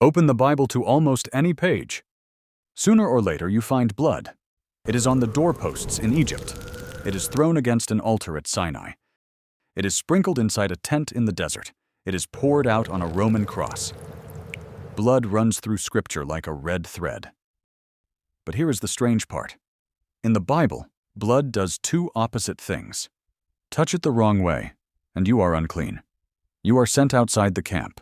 Open the Bible to almost any page. Sooner or later you find blood. It is on the doorposts in Egypt. It is thrown against an altar at Sinai. It is sprinkled inside a tent in the desert. It is poured out on a Roman cross. Blood runs through Scripture like a red thread. But here is the strange part. In the Bible, blood does two opposite things. Touch it the wrong way, and you are unclean. You are sent outside the camp.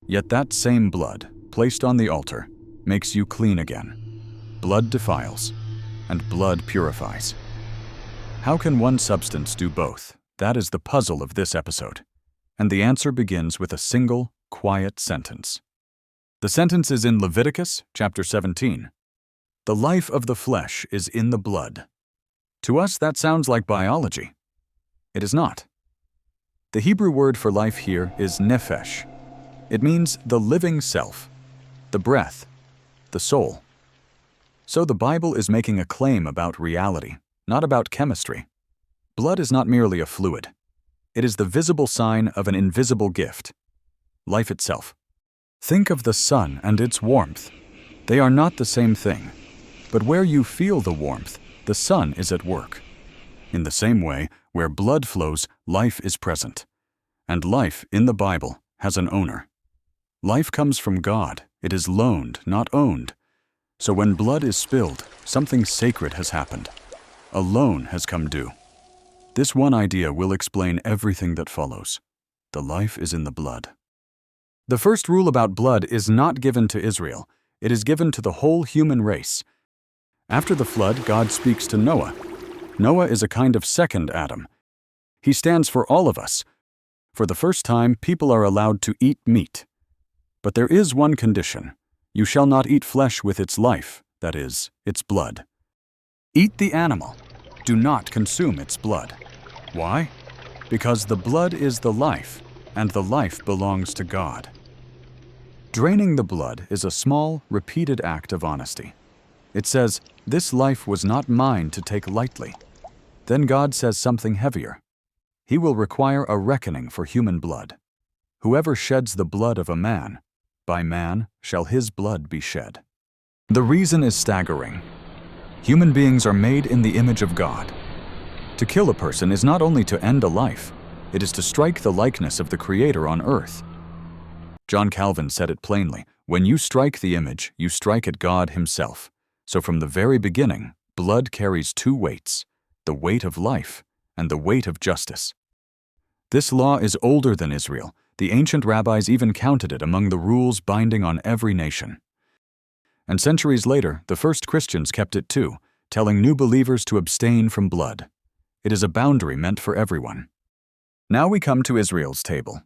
Yet that same blood, placed on the altar, makes you clean again. Blood defiles, and blood purifies. How can one substance do both? That is the puzzle of this episode. And the answer begins with a single, quiet sentence. The sentence is in Leviticus chapter 17. The life of the flesh is in the blood. To us, that sounds like biology. It is not. The Hebrew word for life here is nephesh. It means the living self, the breath, the soul. So the Bible is making a claim about reality, not about chemistry. Blood is not merely a fluid. It is the visible sign of an invisible gift, life itself. Think of the sun and its warmth. They are not the same thing, but where you feel the warmth, the sun is at work. In the same way, where blood flows, life is present. And life, in the Bible, has an owner. Life comes from God. It is loaned, not owned. So when blood is spilled, something sacred has happened. A loan has come due. This one idea will explain everything that follows. The life is in the blood. The first rule about blood is not given to Israel. It is given to the whole human race. After the flood, God speaks to Noah. Noah is a kind of second Adam. He stands for all of us. For the first time, people are allowed to eat meat. But there is one condition. You shall not eat flesh with its life, that is, its blood. Eat the animal. Do not consume its blood. Why? Because the blood is the life, and the life belongs to God. Draining the blood is a small, repeated act of honesty. It says, "This life was not mine to take lightly." Then God says something heavier. He will require a reckoning for human blood. Whoever sheds the blood of a man, by man shall his blood be shed. The reason is staggering. Human beings are made in the image of God. To kill a person is not only to end a life, it is to strike the likeness of the Creator on earth. John Calvin said it plainly, when you strike the image, you strike at God Himself. So from the very beginning, blood carries two weights, the weight of life and the weight of justice. This law is older than Israel. The ancient rabbis even counted it among the rules binding on every nation. And centuries later, the first Christians kept it too, telling new believers to abstain from blood. It is a boundary meant for everyone. Now we come to Israel's table.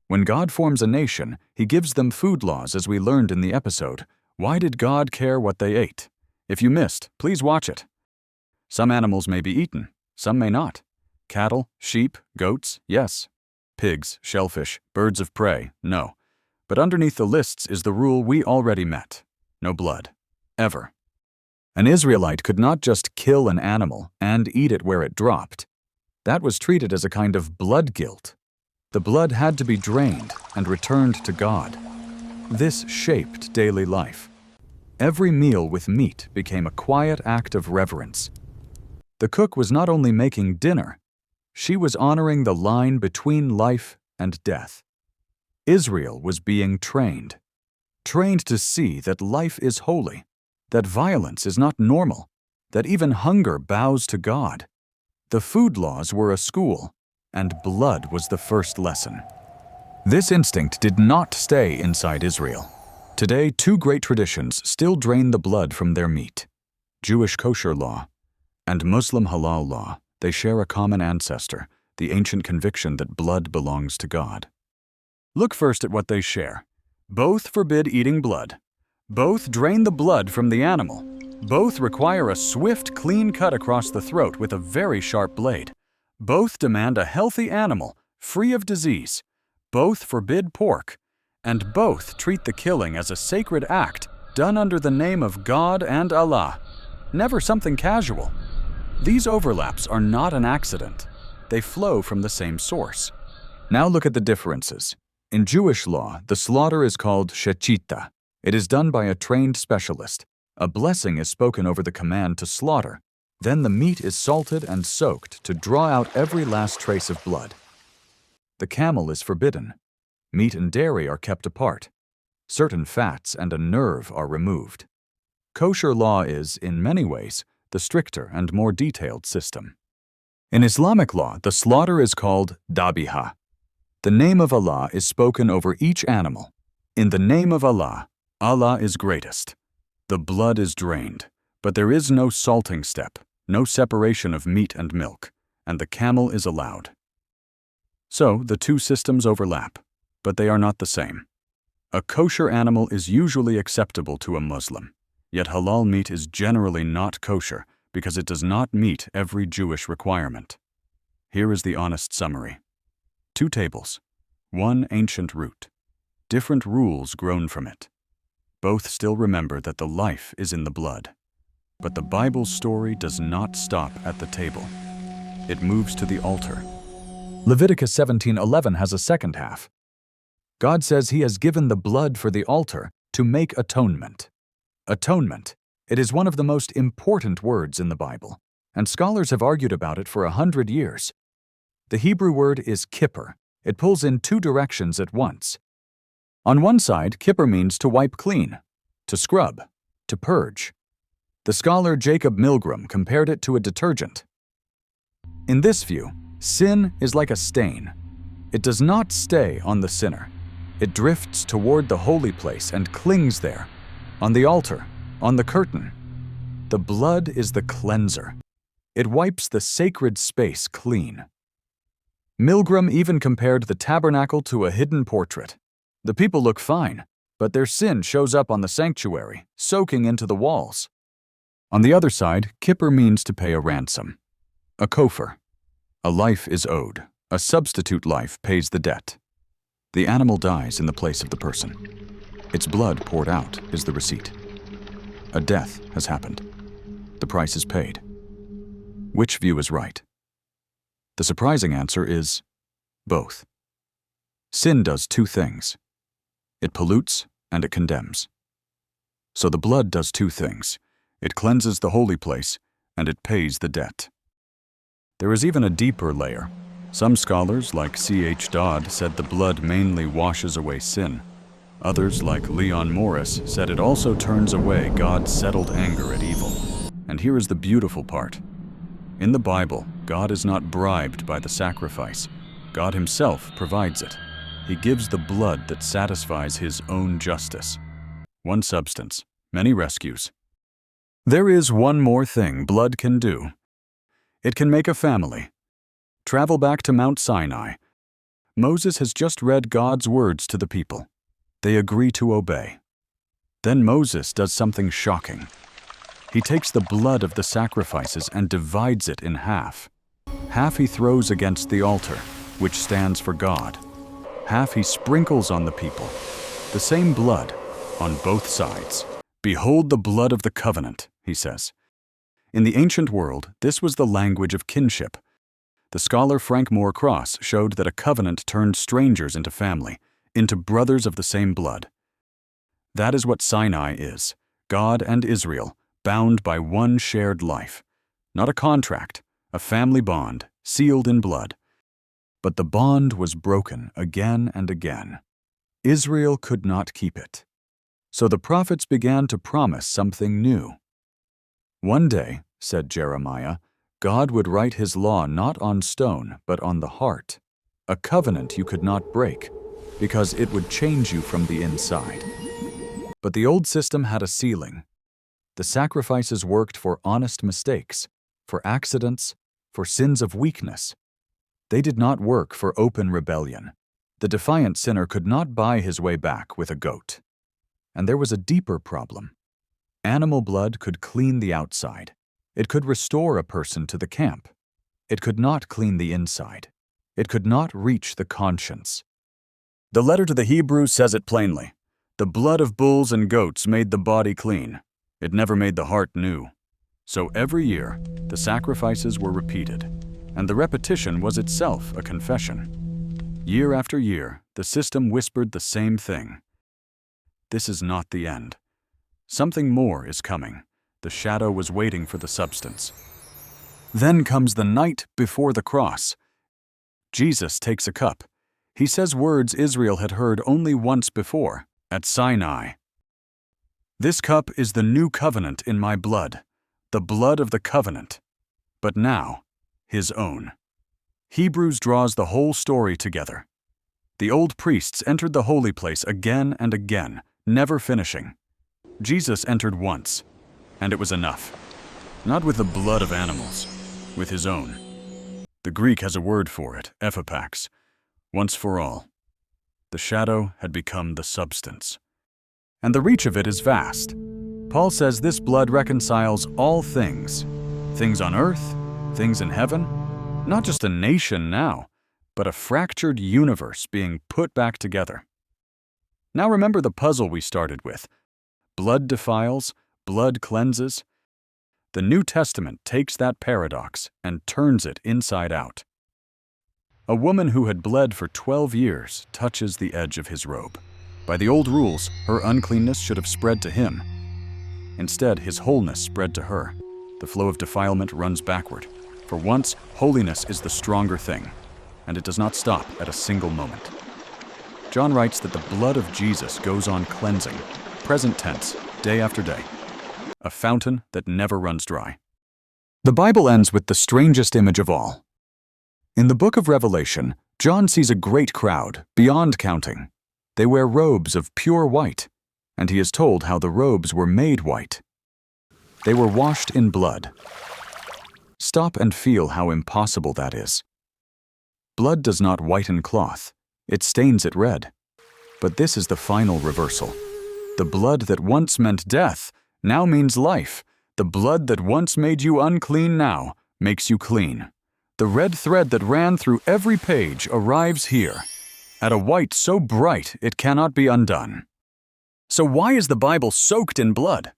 When God forms a nation, He gives them food laws, as we learned in the episode. Why did God care what they ate? If you missed, please watch it. Some animals may be eaten, some may not. Cattle, sheep, goats, yes. Pigs, shellfish, birds of prey, no. But underneath the lists is the rule we already met. No blood. Ever. An Israelite could not just kill an animal and eat it where it dropped. That was treated as a kind of blood guilt. The blood had to be drained and returned to God. This shaped daily life. Every meal with meat became a quiet act of reverence. The cook was not only making dinner, she was honoring the line between life and death. Israel was being trained to see that life is holy, that violence is not normal, that even hunger bows to God. The food laws were a school, and blood was the first lesson. This instinct did not stay inside Israel. Today, two great traditions still drain the blood from their meat. Jewish kosher law and Muslim halal law. They share a common ancestor, the ancient conviction that blood belongs to God. Look first at what they share. Both forbid eating blood. Both drain the blood from the animal. Both require a swift, clean cut across the throat with a very sharp blade. Both demand a healthy animal, free of disease. Both forbid pork. And both treat the killing as a sacred act done under the name of God and Allah. Never something casual. These overlaps are not an accident. They flow from the same source. Now look at the differences. In Jewish law, the slaughter is called shechita. It is done by a trained specialist. A blessing is spoken over the command to slaughter. Then the meat is salted and soaked to draw out every last trace of blood. The camel is forbidden. Meat and dairy are kept apart. Certain fats and a nerve are removed. Kosher law is, in many ways, the stricter and more detailed system. In Islamic law, the slaughter is called dabiha. The name of Allah is spoken over each animal. In the name of Allah, Allah is greatest. The blood is drained, but there is no salting step, no separation of meat and milk, and the camel is allowed. So, the two systems overlap, but they are not the same. A kosher animal is usually acceptable to a Muslim, yet halal meat is generally not kosher because it does not meet every Jewish requirement. Here is the honest summary. 2 tables, 1 ancient root, different rules grown from it. Both still remember that the life is in the blood. But the Bible's story does not stop at the table. It moves to the altar. Leviticus 17:11 has a second half. God says he has given the blood for the altar to make atonement. Atonement. It is one of the most important words in the Bible, and scholars have argued about it for 100 years. The Hebrew word is kipper. It pulls in 2 directions at once. On one side, kipper means to wipe clean, to scrub, to purge. The scholar Jacob Milgrom compared it to a detergent. In this view, sin is like a stain. It does not stay on the sinner. It drifts toward the holy place and clings there, on the altar, on the curtain. The blood is the cleanser. It wipes the sacred space clean. Milgrom even compared the tabernacle to a hidden portrait. The people look fine, but their sin shows up on the sanctuary, soaking into the walls. On the other side, kipper means to pay a ransom. A kosher. A life is owed. A substitute life pays the debt. The animal dies in the place of the person. Its blood poured out is the receipt. A death has happened. The price is paid. Which view is right? The surprising answer is both. Sin does 2 things. It pollutes and it condemns. So the blood does 2 things. It cleanses the holy place and it pays the debt. There is even a deeper layer. Some scholars, like C.H. Dodd, said the blood mainly washes away sin. Others, like Leon Morris, said it also turns away God's settled anger at evil. And here is the beautiful part. In the Bible, God is not bribed by the sacrifice. God himself provides it. He gives the blood that satisfies his own justice. One substance, many rescues. There is one more thing blood can do. It can make a family. Travel back to Mount Sinai. Moses has just read God's words to the people. They agree to obey. Then Moses does something shocking. He takes the blood of the sacrifices and divides it in half. Half he throws against the altar, which stands for God. Half he sprinkles on the people. The same blood, on both sides. Behold the blood of the covenant, he says. In the ancient world, this was the language of kinship. The scholar Frank Moore Cross showed that a covenant turned strangers into family, into brothers of the same blood. That is what Sinai is, God and Israel, bound by one shared life. Not a contract, a family bond, sealed in blood. But the bond was broken again and again. Israel could not keep it. So the prophets began to promise something new. One day, said Jeremiah, God would write his law not on stone, but on the heart, a covenant you could not break, because it would change you from the inside. But the old system had a ceiling. The sacrifices worked for honest mistakes, for accidents, for sins of weakness. They did not work for open rebellion. The defiant sinner could not buy his way back with a goat. And there was a deeper problem. Animal blood could clean the outside. It could restore a person to the camp. It could not clean the inside. It could not reach the conscience. The letter to the Hebrews says it plainly. The blood of bulls and goats made the body clean. It never made the heart new. So every year, the sacrifices were repeated, and the repetition was itself a confession. Year after year, the system whispered the same thing. This is not the end. Something more is coming. The shadow was waiting for the substance. Then comes the night before the cross. Jesus takes a cup. He says words Israel had heard only once before, at Sinai. This cup is the new covenant in my blood, the blood of the covenant, but now, his own. Hebrews draws the whole story together. The old priests entered the holy place again and again, never finishing. Jesus entered once, and it was enough. Not with the blood of animals, with his own. The Greek has a word for it, ephipax, once for all. The shadow had become the substance. And the reach of it is vast. Paul says this blood reconciles all things on earth, things in heaven, not just a nation now, but a fractured universe being put back together. Now remember the puzzle we started with. Blood defiles, blood cleanses. The New Testament takes that paradox and turns it inside out. A woman who had bled for 12 years touches the edge of his robe. By the old rules, her uncleanness should have spread to him. Instead, his wholeness spread to her. The flow of defilement runs backward. For once, holiness is the stronger thing, and it does not stop at a single moment. John writes that the blood of Jesus goes on cleansing, present tense, day after day. A fountain that never runs dry. The Bible ends with the strangest image of all. In the book of Revelation, John sees a great crowd, beyond counting. They wear robes of pure white, and he is told how the robes were made white. They were washed in blood. Stop and feel how impossible that is. Blood does not whiten cloth, it stains it red. But this is the final reversal. The blood that once meant death now means life. The blood that once made you unclean now makes you clean. The red thread that ran through every page arrives here, at a white so bright it cannot be undone. So why is the Bible soaked in blood?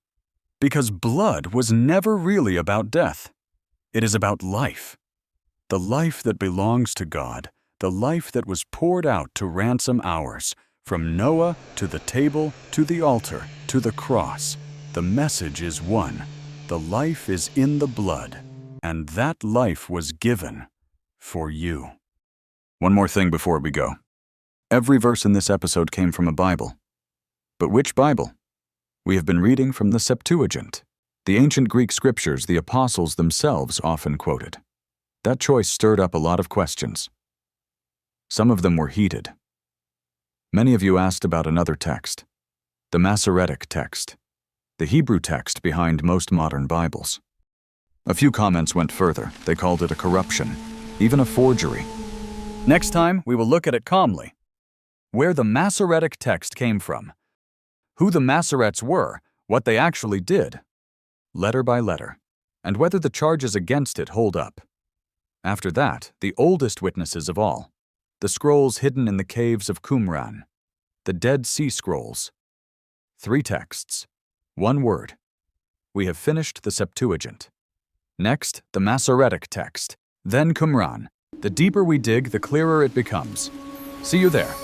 Because blood was never really about death. It is about life. The life that belongs to God, the life that was poured out to ransom ours, from Noah to the table, to the altar, to the cross. The message is one. The life is in the blood, and that life was given for you. One more thing before we go. Every verse in this episode came from a Bible. But which Bible? We have been reading from the Septuagint, the ancient Greek scriptures the apostles themselves often quoted. That choice stirred up a lot of questions. Some of them were heated. Many of you asked about another text, the Masoretic Text, the Hebrew text behind most modern Bibles. A few comments went further. They called it a corruption, even a forgery. Next time, we will look at it calmly. Where the Masoretic Text came from, who the Masoretes were, what they actually did, letter by letter, and whether the charges against it hold up. After that, the oldest witnesses of all, the scrolls hidden in the caves of Qumran, the Dead Sea Scrolls. 3 texts, 1 word. We have finished the Septuagint. Next, the Masoretic Text, then Qumran. The deeper we dig, the clearer it becomes. See you there.